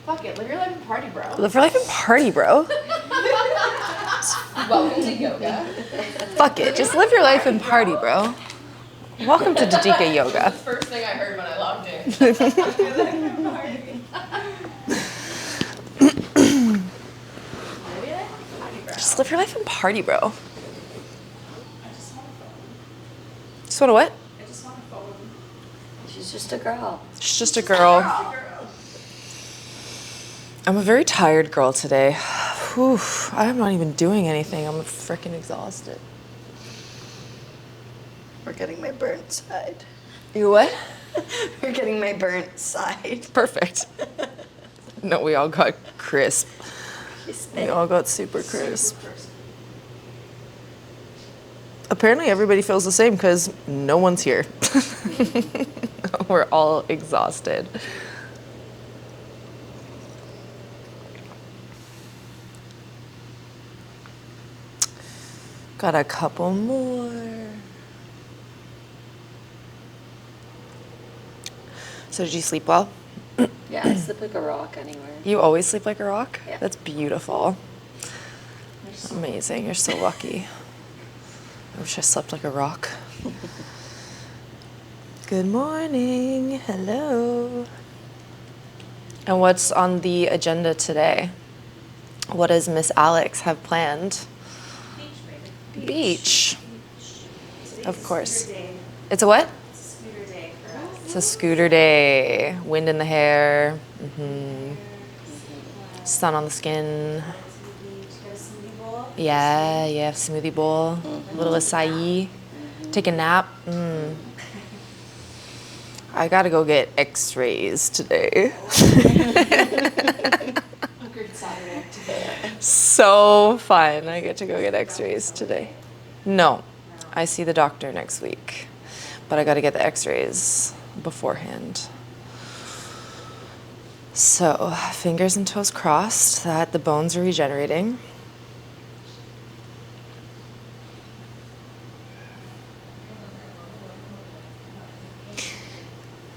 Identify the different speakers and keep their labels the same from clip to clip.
Speaker 1: Fuck it, live your life and party, bro.
Speaker 2: Live your life and party, bro.
Speaker 1: Welcome to yoga.
Speaker 2: Fuck it, just live your life and party, bro. Welcome to Didika Yoga.
Speaker 1: That's the first thing I heard when I logged in.
Speaker 2: Just live your life and party, bro.
Speaker 1: I just want a phone.
Speaker 2: Just want to what?
Speaker 1: I just want a phone.
Speaker 3: She's just a girl.
Speaker 2: She's just a girl. I'm a very tired girl today. Whew, I'm not even doing anything. I'm freaking exhausted.
Speaker 3: We're getting my burnt side.
Speaker 2: You what?
Speaker 3: We're getting my burnt side.
Speaker 2: Perfect. No, we all got crisp. We all got super crisp. Apparently everybody feels the same because no one's here. We're all exhausted. Got a couple more. So did you sleep well?
Speaker 3: Yeah, I sleep like a rock anywhere.
Speaker 2: You always sleep like a rock?
Speaker 3: Yeah.
Speaker 2: That's beautiful. Amazing. You're so lucky. I wish I slept like a rock. Good morning. Hello. And what's on the agenda today? What does Miss Alex have planned? Beach. Of course. It's a what? It's a scooter day. Wind in the hair. Sun on the skin. Yeah, smoothie bowl. A little acai. Take a nap. I gotta go get x-rays today. So fun. I get to go get x-rays today. No, I see the doctor next week, but I gotta get the x-rays beforehand. So, fingers and toes crossed that the bones are regenerating.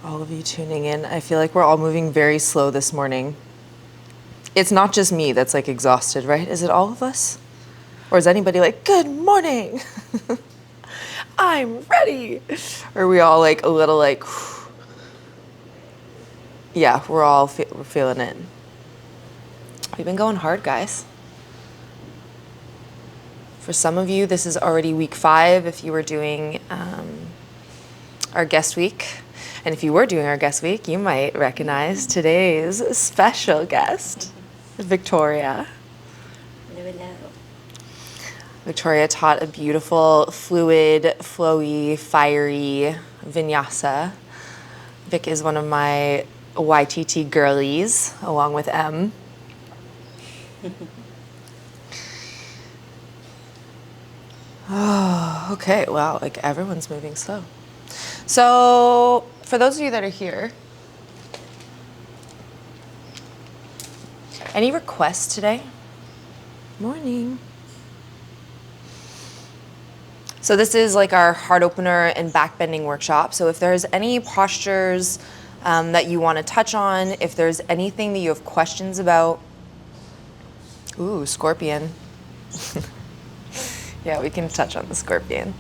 Speaker 2: All of you tuning in, I feel like we're all moving very slow this morning. It's not just me that's like exhausted, right? Is it all of us? Or is anybody like, good morning, I'm ready? Or are we all like a little like, yeah, we're feeling it. We've been going hard, guys. For some of you, this is already week 5 if you were doing our guest week. And if you were doing our guest week, you might recognize today's special guest, Victoria.
Speaker 3: Never know.
Speaker 2: Victoria taught a beautiful, fluid, flowy, fiery vinyasa. Vic is one of my YTT girlies, along with M. Oh, okay, wow, like everyone's moving slow. So, for those of you that are here, any requests today? Morning. So this is like our heart opener and backbending workshop. So if there's any postures that you want to touch on, if there's anything that you have questions about, ooh, scorpion. Yeah, we can touch on the scorpion.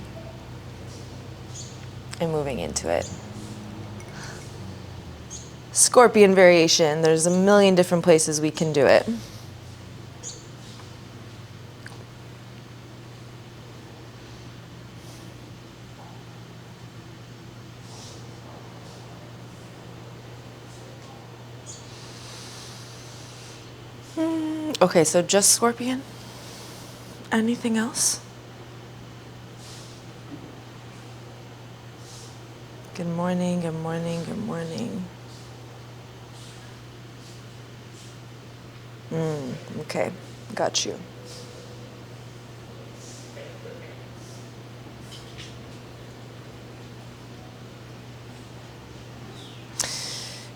Speaker 2: And moving into it. Scorpion variation, there's a million different places we can do it. Okay, so just scorpion? Anything else? Good morning, good morning, good morning. Okay, got you.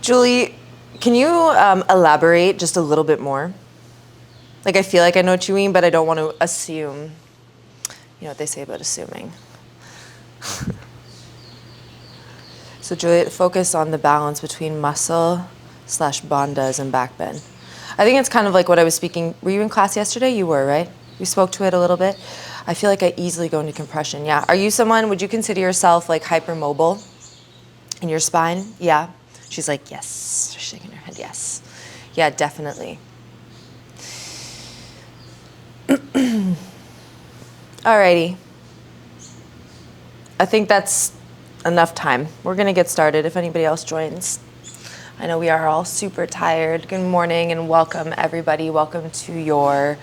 Speaker 2: Julie, can you elaborate just a little bit more? Like, I feel like I know what you mean, but I don't want to assume. You know what they say about assuming. So Juliet, focus on the balance between muscle, /bandhas and backbend. I think it's kind of like what I was speaking. Were you in class yesterday? You were, right? We spoke to it a little bit. I feel like I easily go into compression. Yeah. Are you someone, would you consider yourself like hypermobile in your spine? Yeah. She's like, yes. She's shaking her head, yes. Yeah, definitely. Alrighty. I think that's enough time. We're going to get started if anybody else joins. I know we are all super tired. Good morning and welcome, everybody. Welcome to your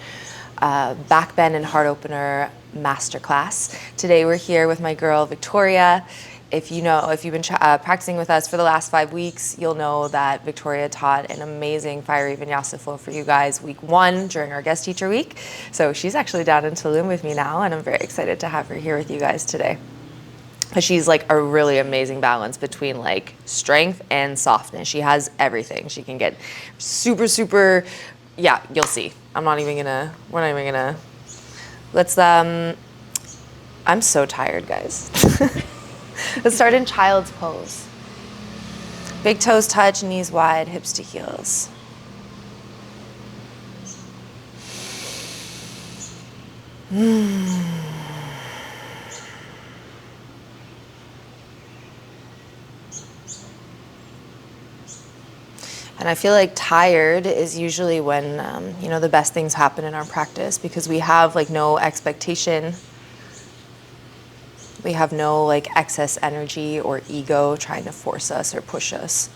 Speaker 2: backbend and heart opener masterclass. Today we're here with my girl Victoria. If you've been practicing with us for the last 5 weeks, you'll know that Victoria taught an amazing fiery vinyasa flow for you guys week 1 during our guest teacher week. So she's actually down in Tulum with me now, and I'm very excited to have her here with you guys today. She's like a really amazing balance between like strength and softness. She has everything. She can get super, super, yeah, you'll see. we're not even gonna, I'm so tired, guys. Let's start in child's pose. Big toes touch, knees wide, hips to heels. And I feel like tired is usually when, the best things happen in our practice, because we have like no expectation. We have no like excess energy or ego trying to force us or push us.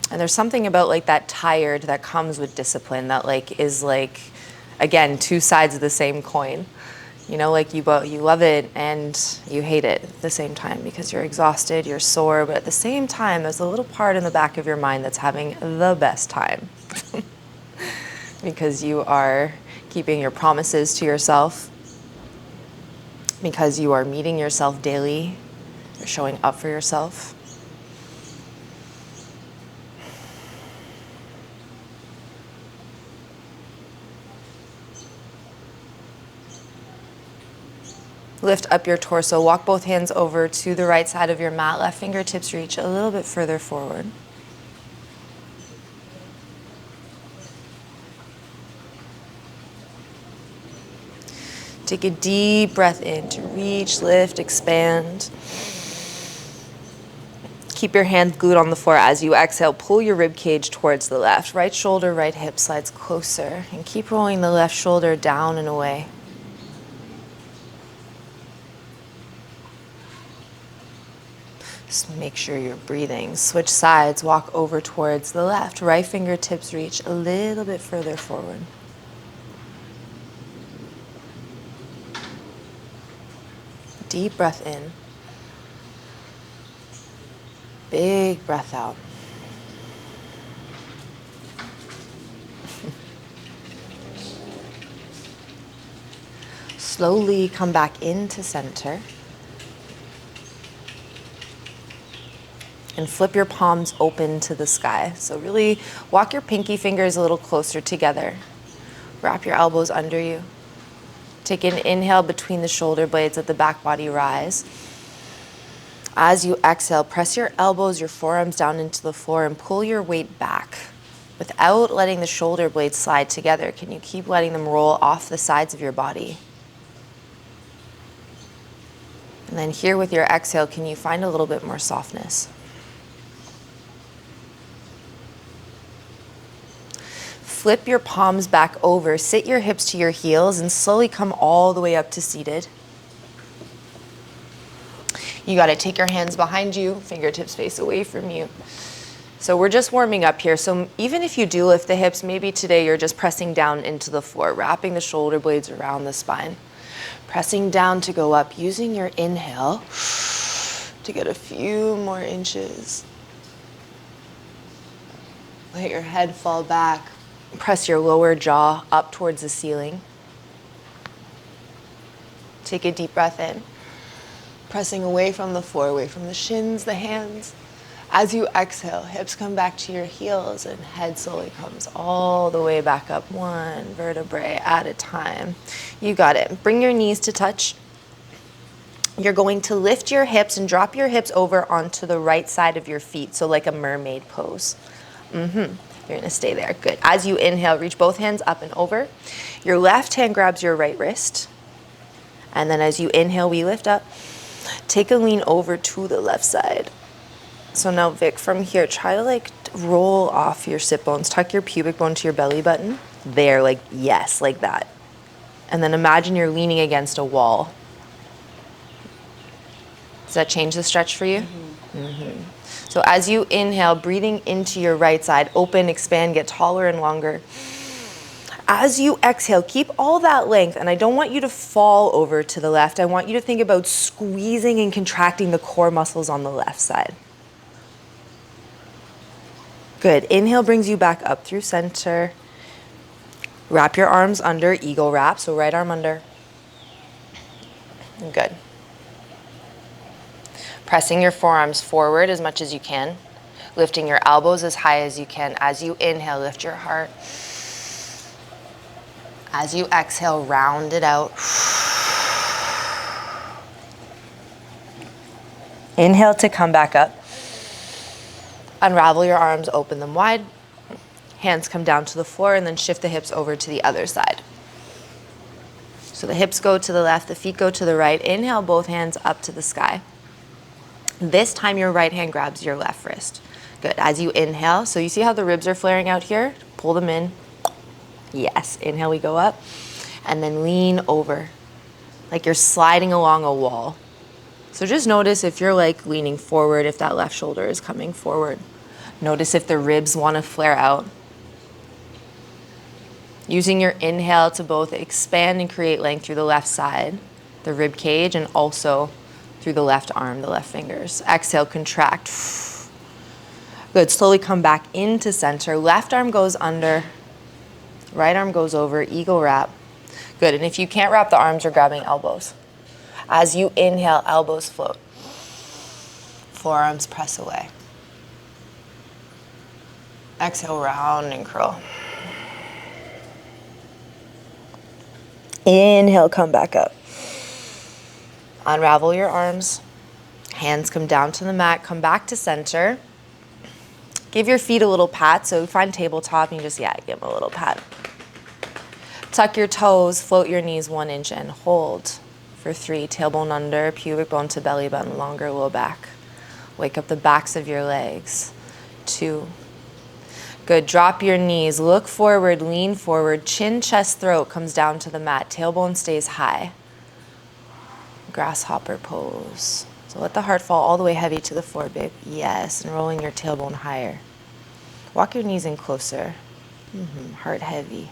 Speaker 2: And there's something about like that tired that comes with discipline that like is like, again, 2 sides of the same coin. You know, like you love it and you hate it at the same time, because you're exhausted, you're sore, but at the same time, there's a little part in the back of your mind that's having the best time. Because you are keeping your promises to yourself, because you are meeting yourself daily, you're showing up for yourself. Lift up your torso, walk both hands over to the right side of your mat, left fingertips reach a little bit further forward. Take a deep breath in to reach, lift, expand. Keep your hands glued on the floor as you exhale. Pull your rib cage towards the left. Right shoulder, right hip slides closer. And keep rolling the left shoulder down and away. Just make sure you're breathing. Switch sides, walk over towards the left. Right fingertips reach a little bit further forward. Deep breath in. Big breath out. Slowly come back into center. And flip your palms open to the sky. So really walk your pinky fingers a little closer together. Wrap your elbows under you. Take an inhale between the shoulder blades, let the back body rise. As you exhale, press your elbows, your forearms down into the floor and pull your weight back without letting the shoulder blades slide together. Can you keep letting them roll off the sides of your body? And then here with your exhale, can you find a little bit more softness? Flip your palms back over, sit your hips to your heels, and slowly come all the way up to seated. You got to take your hands behind you, fingertips face away from you. So we're just warming up here. So even if you do lift the hips, maybe today you're just pressing down into the floor, wrapping the shoulder blades around the spine. Pressing down to go up, using your inhale to get a few more inches. Let your head fall back. Press your lower jaw up towards the ceiling. Take a deep breath in. Pressing away from the floor, away from the shins, the hands. As you exhale, hips come back to your heels and head slowly comes all the way back up, 1 vertebrae at a time. You got it. Bring your knees to touch. You're going to lift your hips and drop your hips over onto the right side of your feet, so like a mermaid pose. You're gonna stay there, good. As you inhale, reach both hands up and over. Your left hand grabs your right wrist. And then as you inhale, we lift up. Take a lean over to the left side. So now Vic, from here, try to like roll off your sit bones, tuck your pubic bone to your belly button. There, like, yes, like that. And then imagine you're leaning against a wall. Does that change the stretch for you? So as you inhale, breathing into your right side, open, expand, get taller and longer. As you exhale, keep all that length, and I don't want you to fall over to the left. I want you to think about squeezing and contracting the core muscles on the left side. Good. Inhale brings you back up through center. Wrap your arms under, eagle wrap, so right arm under. Good. Pressing your forearms forward as much as you can. Lifting your elbows as high as you can. As you inhale, lift your heart. As you exhale, round it out. Inhale to come back up. Unravel your arms, open them wide. Hands come down to the floor, and then shift the hips over to the other side. So the hips go to the left, the feet go to the right. Inhale, both hands up to the sky. This time your right hand grabs your left wrist. Good. As you inhale, so you see how the ribs are flaring out here? Pull them in. Yes. Inhale, we go up. And then lean over, like you're sliding along a wall. So just notice if you're like leaning forward, if that left shoulder is coming forward. Notice if the ribs want to flare out. Using your inhale to both expand and create length through the left side, the rib cage, and also through the left arm, the left fingers. Exhale, contract. Good. Slowly come back into center. Left arm goes under. Right arm goes over. Eagle wrap. Good. And if you can't wrap the arms, you're grabbing elbows. As you inhale, elbows float. Forearms press away. Exhale, round and curl. Inhale, come back up. Unravel your arms. Hands come down to the mat. Come back to center. Give your feet a little pat. So find tabletop and you just, give them a little pat. Tuck your toes, float your knees 1 inch and hold. For 3, tailbone under, pubic bone to belly button, longer low back. Wake up the backs of your legs. 2. Good. Drop your knees, look forward, lean forward, chin, chest, throat comes down to the mat. Tailbone stays high. Grasshopper pose. So let the heart fall all the way heavy to the floor, babe. Yes, and rolling your tailbone higher. Walk your knees in closer. Heart heavy.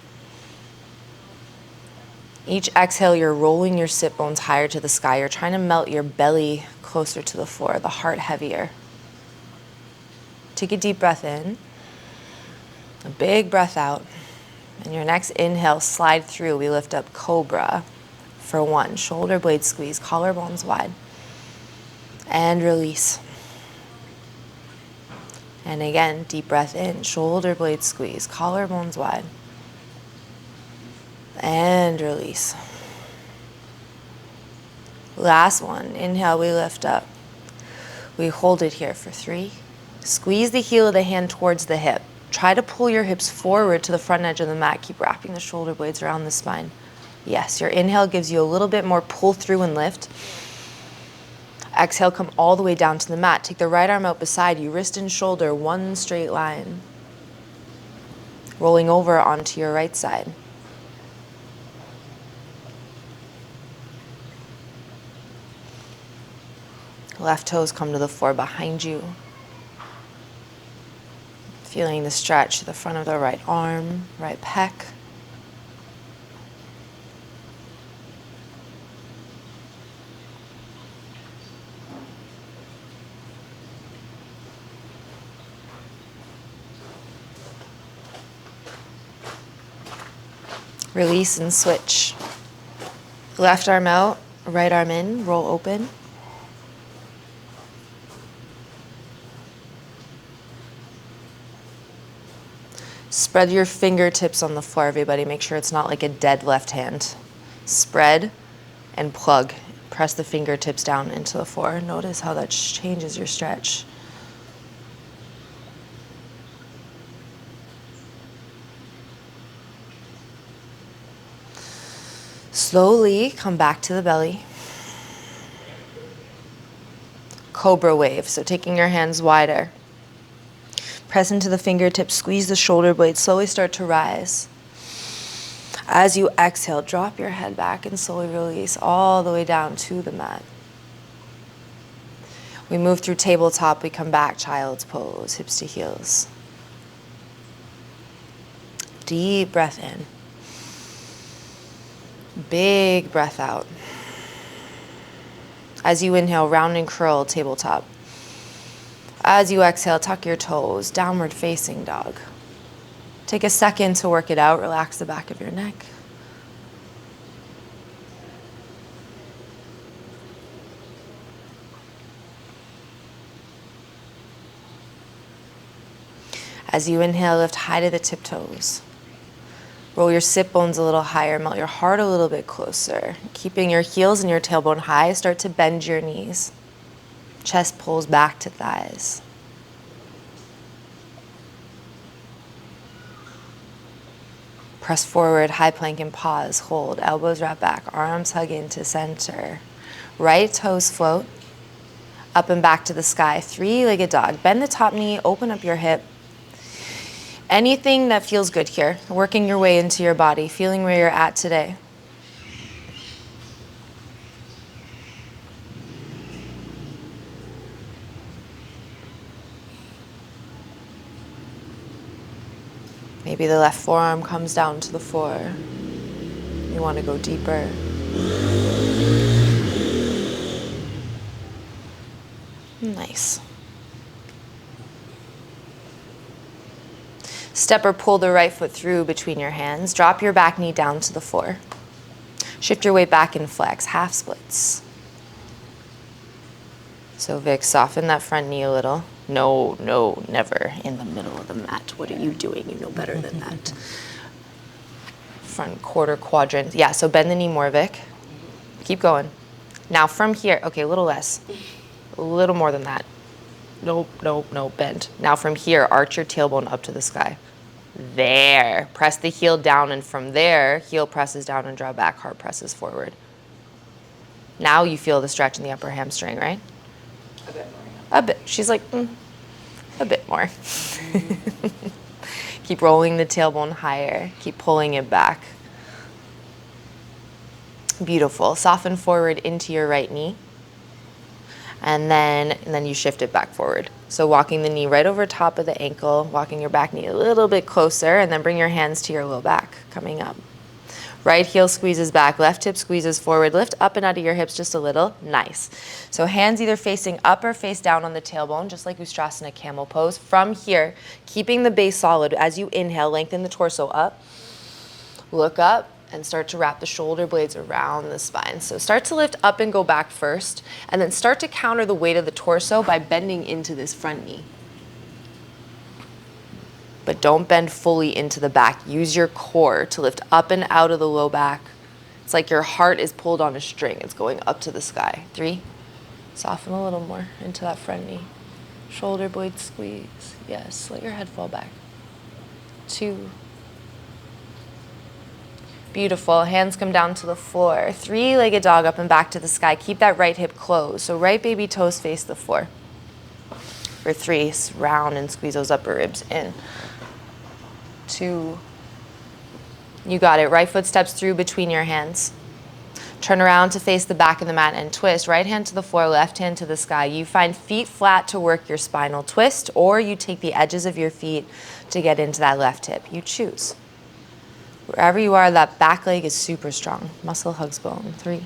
Speaker 2: Each exhale, you're rolling your sit bones higher to the sky. You're trying to melt your belly closer to the floor, the heart heavier. Take a deep breath in. A big breath out. And your next inhale, slide through. We lift up cobra for 1. Shoulder blade squeeze, collarbones wide. And release. And again, deep breath in. Shoulder blade squeeze, collarbones wide. And release. Last one. Inhale, we lift up. We hold it here for 3. Squeeze the heel of the hand towards the hip. Try to pull your hips forward to the front edge of the mat. Keep wrapping the shoulder blades around the spine. Yes, your inhale gives you a little bit more pull through and lift. Exhale, come all the way down to the mat. Take the right arm out beside you, wrist and shoulder, 1 straight line. Rolling over onto your right side. Left toes come to the floor behind you. Feeling the stretch to the front of the right arm, right pec. Release and switch. Left arm out, right arm in, roll open. Spread your fingertips on the floor, everybody. Make sure it's not like a dead left hand. Spread and plug Press the fingertips down into the floor. Notice how that changes your stretch. Slowly come back to the belly. Cobra wave, so taking your hands wider. Press into the fingertips, squeeze the shoulder blades, slowly start to rise. As you exhale, drop your head back and slowly release all the way down to the mat. We move through tabletop, we come back, child's pose, hips to heels. Deep breath in. Big breath out. As you inhale, round and curl, tabletop. As you exhale, tuck your toes, downward facing dog. Take a second to work it out. Relax the back of your neck. As you inhale, lift high to the tiptoes. Roll your sit bones a little higher, melt your heart a little bit closer. Keeping your heels and your tailbone high, start to bend your knees. Chest pulls back to thighs. Press forward, high plank and pause, hold, elbows wrap back, arms hug into center. Right toes float, up and back to the sky, three-legged dog. Bend the top knee, open up your hip. Anything that feels good here, working your way into your body, feeling where you're at today. Maybe the left forearm comes down to the floor. You want to go deeper. Nice. Step or pull the right foot through between your hands. Drop your back knee down to the floor. Shift your weight back and flex, half splits. So Vic, soften that front knee a little. No, never in the middle of the mat. What are you doing? You know better than that. Front quarter quadrant. Yeah, so bend the knee more, Vic. Keep going. Now from here, okay, a little less. A little more than that. Nope, bend. Now from here, arch your tailbone up to the sky. There. Press the heel down, and from there, heel presses down and draw back, heart presses forward. Now you feel the stretch in the upper hamstring, right?
Speaker 1: A bit more.
Speaker 2: A bit. She's like, a bit more. Keep rolling the tailbone higher. Keep pulling it back. Beautiful. Soften forward into your right knee. And then you shift it back forward. So walking the knee right over top of the ankle, walking your back knee a little bit closer, and then bring your hands to your low back, coming up. Right heel squeezes back, left hip squeezes forward. Lift up and out of your hips just a little. Nice. So hands either facing up or face down on the tailbone, just like Ustrasana camel pose. From here, keeping the base solid. As you inhale, lengthen the torso up. Look up and start to wrap the shoulder blades around the spine. So start to lift up and go back first, and then start to counter the weight of the torso by bending into this front knee. But don't bend fully into the back. Use your core to lift up and out of the low back. It's like your heart is pulled on a string. It's going up to the sky. 3, soften a little more into that front knee. Shoulder blade squeeze. Yes, let your head fall back. 2. Beautiful. Hands come down to the floor. 3-legged dog up and back to the sky. Keep that right hip closed. So right baby toes face the floor. For 3, round and squeeze those upper ribs in. 2. You got it. Right foot steps through between your hands. Turn around to face the back of the mat and twist. Right hand to the floor, left hand to the sky. You find feet flat to work your spinal twist, or you take the edges of your feet to get into that left hip. You choose. Wherever you are, that back leg is super strong. Muscle hugs bone. 3,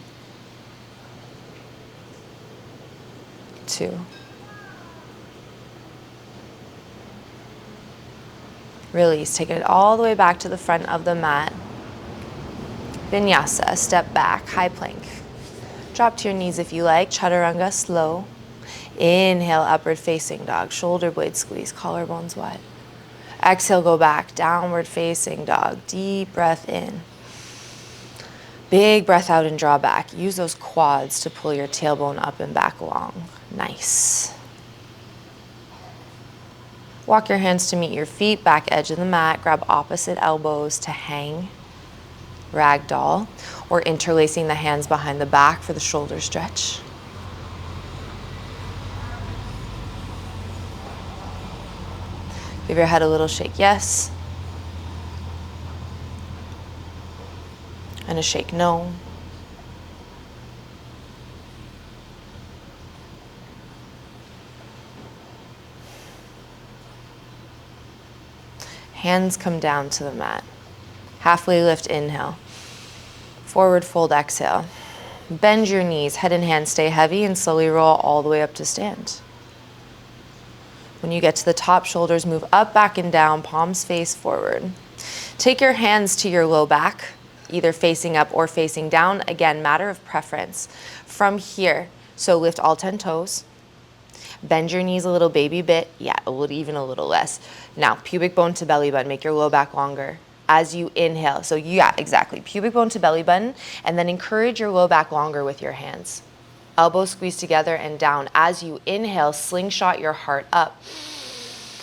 Speaker 2: 2. Release. Take it all the way back to the front of the mat. Vinyasa. Step back. High plank. Drop to your knees if you like. Chaturanga. Slow. Inhale. Upward facing dog. Shoulder blade squeeze. Collarbones wide. Exhale, go back, downward facing dog. Deep breath in. Big breath out and draw back. Use those quads to pull your tailbone up and back long. Nice. Walk your hands to meet your feet, back edge of the mat. Grab opposite elbows to hang, ragdoll, or interlacing the hands behind the back for the shoulder stretch. Give your head a little shake, yes. And a shake, no. Hands come down to the mat. Halfway lift, inhale. Forward fold, exhale. Bend your knees, head and hands stay heavy, and slowly roll all the way up to stand. When you get to the top, shoulders move up, back, and down, palms face forward. Take your hands to your low back, either facing up or facing down. Again, matter of preference. From here, so lift all 10 toes. Bend your knees a little baby bit. Yeah, even a little less. Now, pubic bone to belly button. Make your low back longer as you inhale. So yeah, exactly. Pubic bone to belly button, and then encourage your low back longer with your hands. Elbows squeeze together and down. As you inhale, slingshot your heart up.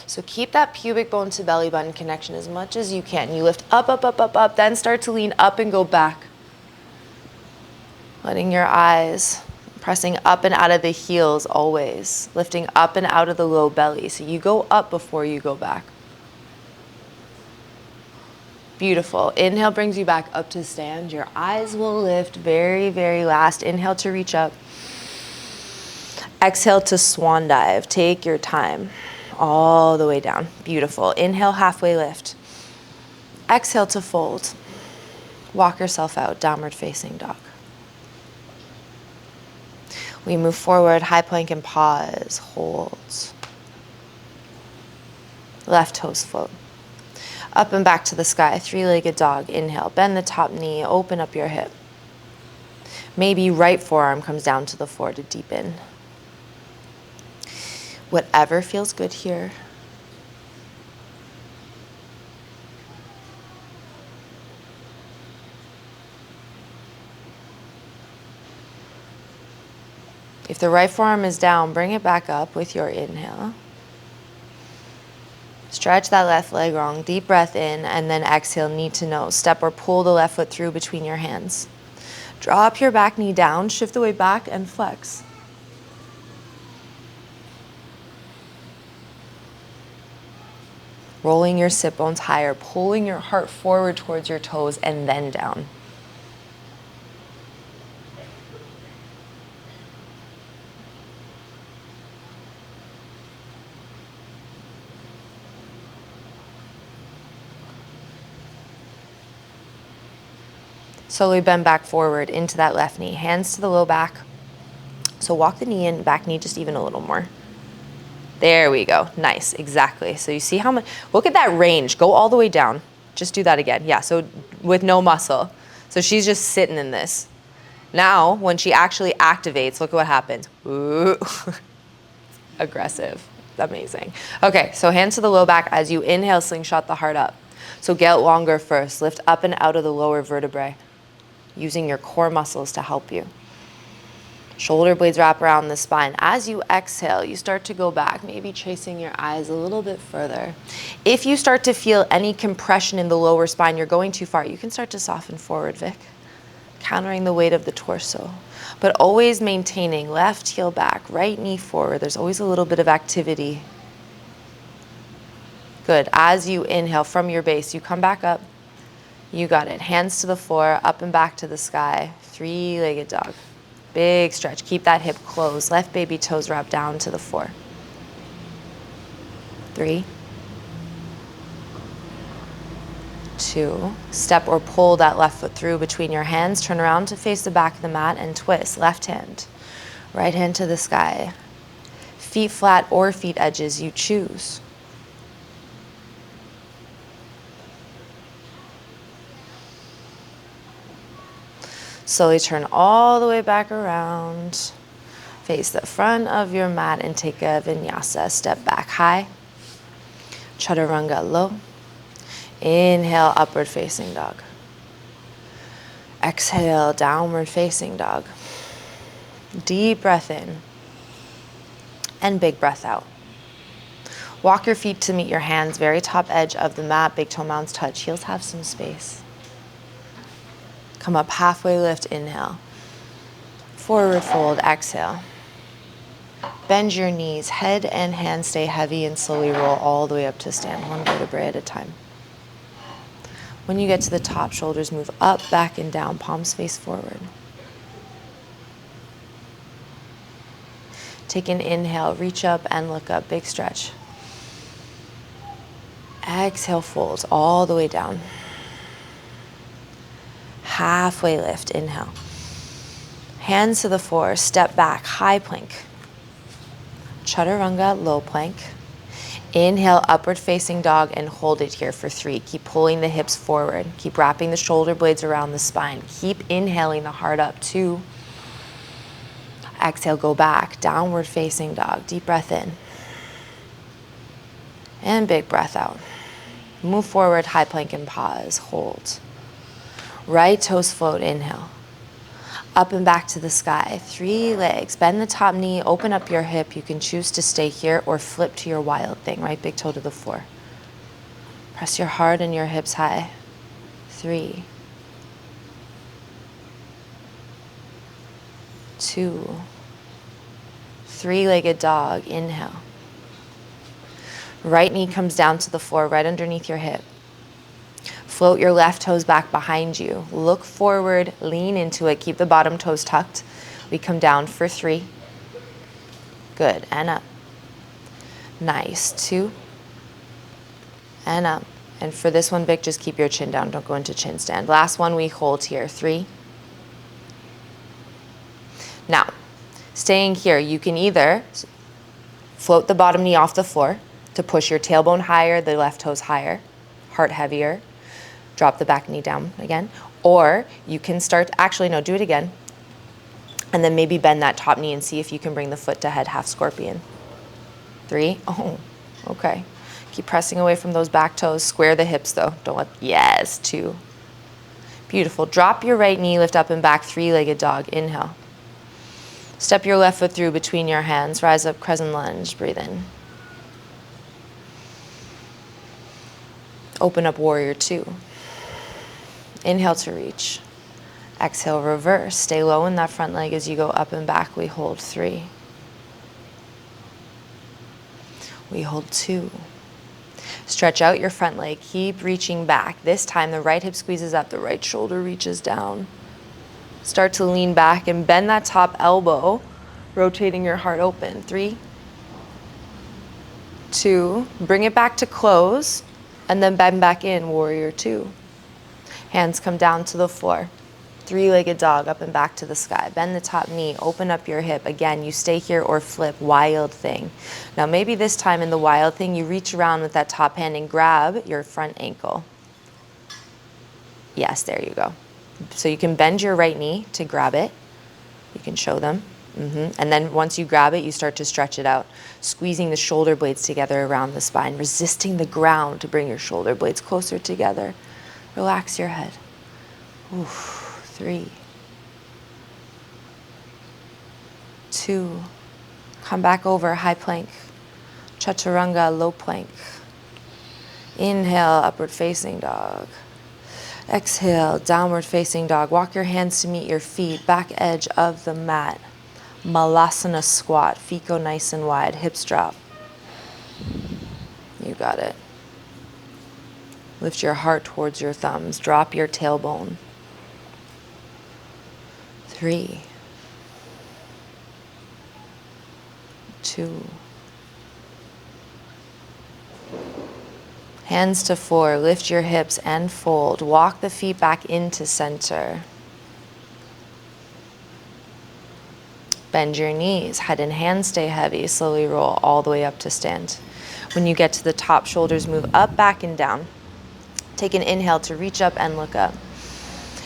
Speaker 2: So keep that pubic bone to belly button connection as much as you can. You lift up, up, up, up, up, then start to lean up and go back. Letting your eyes, pressing up and out of the heels always. Lifting up and out of the low belly. So you go up before you go back. Beautiful. Inhale brings you back up to stand. Your eyes will lift. Very, very last. Inhale to reach up. Exhale to swan dive. Take your time. All the way down. Beautiful. Inhale, halfway lift. Exhale to fold. Walk yourself out. Downward facing dog. We move forward. High plank and pause. Hold. Left toes float. Up and back to the sky. Three-legged dog. Inhale. Bend the top knee. Open up your hip. Maybe right forearm comes down to the floor to deepen. Whatever feels good here. If the right forearm is down, bring it back up with your inhale. Stretch that left leg long. Deep breath in, and then exhale, knee to nose. Step or pull the left foot through between your hands. Drop your back knee down, shift the weight back, and flex. Rolling your sit bones higher, pulling your heart forward towards your toes, and then down. Slowly bend back forward into that left knee. Hands to the low back. So walk the knee in, back knee just even a little more. There we go. Nice. Exactly. So you see how much, look at that range. Go all the way down. Just do that again. Yeah. So with no muscle. So she's just sitting in this. Now, when she actually activates, look at what happens. Ooh. Aggressive. Amazing. Okay. So hands to the low back. As you inhale, slingshot the heart up. So get longer first. Lift up and out of the lower vertebrae, using your core muscles to help you. Shoulder blades wrap around the spine. As you exhale, you start to go back, maybe tracing your eyes a little bit further. If you start to feel any compression in the lower spine, you're going too far, you can start to soften forward, Vic, countering the weight of the torso. But always maintaining left heel back, right knee forward. There's always a little bit of activity. Good. As you inhale from your base, you come back up. You got it. Hands to the floor, up and back to the sky. Three-legged dog. Big stretch. Keep that hip closed. Left baby toes wrap down to the floor. 3, 2. Step or pull that left foot through between your hands. Turn around to face the back of the mat and twist. Left hand. Right hand to the sky. Feet flat or feet edges, you choose. Slowly turn all the way back around. Face the front of your mat and take a vinyasa. Step back high. Chaturanga low. Inhale, upward facing dog. Exhale, downward facing dog. Deep breath in and big breath out. Walk your feet to meet your hands, very top edge of the mat, big toe mounds touch, heels have some space. Come up halfway lift, inhale. Forward fold, exhale. Bend your knees, head and hands stay heavy and slowly roll all the way up to stand, one vertebrae at a time. When you get to the top, shoulders move up, back, and down, palms face forward. Take an inhale, reach up and look up, big stretch. Exhale, fold all the way down. Halfway lift, inhale. Hands to the floor, step back, high plank. Chaturanga, low plank. Inhale, upward facing dog and hold it here for 3. Keep pulling the hips forward. Keep wrapping the shoulder blades around the spine. Keep inhaling the heart up, 2. Exhale, go back, downward facing dog. Deep breath in. And big breath out. Move forward, high plank and pause, hold. Right toes float, inhale. Up and back to the sky, 3 legs. Bend the top knee, open up your hip. You can choose to stay here or flip to your wild thing, right big toe to the floor. Press your heart and your hips high. 3, 2, 3-legged dog, inhale. Right knee comes down to the floor, right underneath your hip. Float your left toes back behind you. Look forward, lean into it. Keep the bottom toes tucked. We come down for 3. Good, and up. Nice, 2. And up. And for this one, Vic, just keep your chin down. Don't go into chin stand. Last one, we hold here, 3. Now, staying here, you can either float the bottom knee off the floor to push your tailbone higher, the left toes higher, heart heavier. Drop the back knee down again. Or you can start, actually no, do it again. And then maybe bend that top knee and see if you can bring the foot to head, half scorpion. 3, oh, okay. Keep pressing away from those back toes. Square the hips though, don't let, yes, 2. Beautiful, drop your right knee, lift up and back, 3-legged dog, inhale. Step your left foot through between your hands, rise up, crescent lunge, breathe in. Open up, warrior 2. Inhale to reach. Exhale, reverse. Stay low in that front leg as you go up and back. We hold 3. We hold 2. Stretch out your front leg. Keep reaching back. This time the right hip squeezes up, the right shoulder reaches down. Start to lean back and bend that top elbow, rotating your heart open. 3, 2. Bring it back to close and then bend back in, warrior 2. Hands come down to the floor. 3-legged dog, up and back to the sky. Bend the top knee, open up your hip. Again, you stay here or flip, wild thing. Now maybe this time in the wild thing, you reach around with that top hand and grab your front ankle. Yes, there you go. So you can bend your right knee to grab it. You can show them. And then once you grab it, you start to stretch it out, squeezing the shoulder blades together around the spine, resisting the ground to bring your shoulder blades closer together. Relax your head. Oof. 3, 2, come back over, high plank, chaturanga, low plank. Inhale, upward facing dog. Exhale, downward facing dog. Walk your hands to meet your feet, back edge of the mat. Malasana squat, feet go nice and wide, hips drop. You got it. Lift your heart towards your thumbs, drop your tailbone. 3, 2. Hands to floor, lift your hips and fold. Walk the feet back into center. Bend your knees, head and hands stay heavy. Slowly roll all the way up to stand. When you get to the top, shoulders move up, back, and down. Take an inhale to reach up and look up.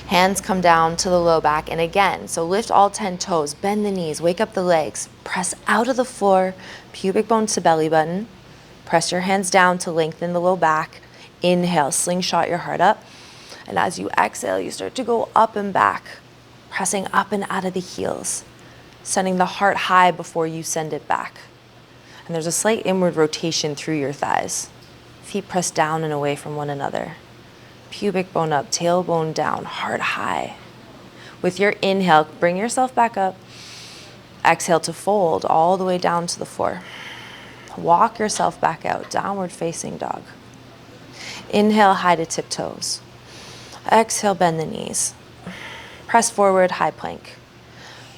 Speaker 2: Hands come down to the low back, and again, so lift all 10 toes, bend the knees, wake up the legs, press out of the floor, pubic bone to belly button. Press your hands down to lengthen the low back. Inhale, slingshot your heart up. And as you exhale, you start to go up and back, pressing up and out of the heels, sending the heart high before you send it back. And there's a slight inward rotation through your thighs. Feet press down and away from one another. Pubic bone up, tailbone down, heart high. With your inhale, bring yourself back up. Exhale to fold all the way down to the floor. Walk yourself back out, downward facing dog. Inhale, high to tiptoes. Exhale, bend the knees. Press forward, high plank.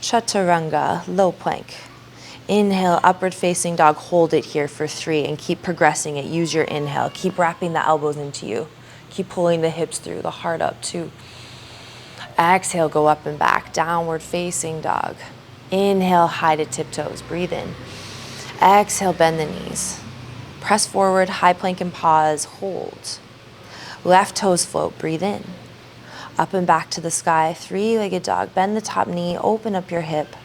Speaker 2: Chaturanga, low plank. Inhale, upward facing dog, hold it here for 3 and keep progressing it. Use your inhale. Keep wrapping the elbows into you. Keep pulling the hips through, the heart up 2. Exhale, go up and back, downward facing dog. Inhale, high to tiptoes, breathe in. Exhale, bend the knees. Press forward, high plank and pause, hold. Left toes float, breathe in. Up and back to the sky, 3-legged dog. Bend the top knee, open up your hip.